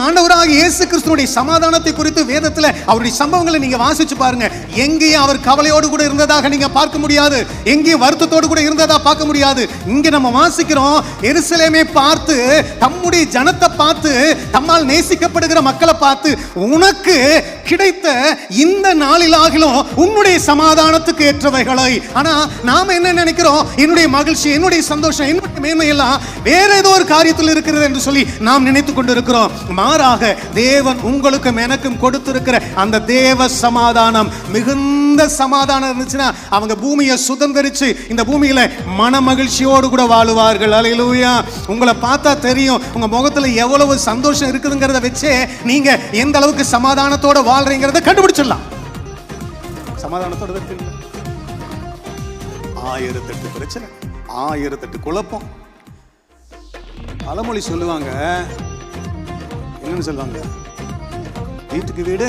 ஆண்டவராக இயேசு கிறிஸ்துவுடைய சமாதானத்தை குறித்து வேதத்துல அவருடைய சம்பவங்களை நீங்க வாசிச்சு பாருங்க. எங்கேயும் அவர் கவலையோடு கூட இருந்ததாக நீங்க பார்க்க முடியாது, எங்கேயும் வருத்தத்தோடு கூட இருந்ததா பார்க்க முடியாது. இங்க நம்ம வாசிக்கிறோம், எருசலேமை பார்த்து, தம்முடைய ஜனத்தை பார்த்து, தம்மால் நேசிக்கப்படுகிற மக்களை பார்த்து, உனக்கு கிடைத்த இந்த நாளிலாகிலும் உன்னுடைய சமாதானத்துக்கு ஏற்றவைகளை. ஆனா நாம என்ன நினைக்கிறோம், என்னுடைய மகிழ்ச்சி, என்னுடைய சந்தோஷம், என்னுடைய மேன்மை எல்லாம் வேற ஏதோ ஒரு காரியத்தில் இருக்கிறது என்று சொல்லி நாம் நினைத்துக் கொண்டிருக்கிறோம். மாறாக தேவன் உங்களுக்கும் எனக்கும் கொடுத்திருக்கிற அந்த தேவ சமாதானம், மிகுந்த சமாதானம் இருந்துச்சுன்னா அவங்க பூமியை சுதந்திரிச்சு இந்த பூமியில மன மகிழ்ச்சியோடு கூட வாழுவார்கள். அல்லேலூயா. உங்களை பார்த்தா தெரியும் உங்க முகத்துல எவ்வளவு சந்தோஷம் இருக்குதுங்கிறத வச்சே நீங்க எந்த அளவுக்கு சமாதானத்தோட வாழ்றீங்கிறத கண்டுபிடிச்சிடலாம். சமாதானத்தோட இருக்கீங்க. 1008 பிரச்சனை, 1008 குழப்பம். பழமொழி சொல்லுவாங்க, என்னன்னு சொல்லுவாங்க, வீட்டுக்கு வீடு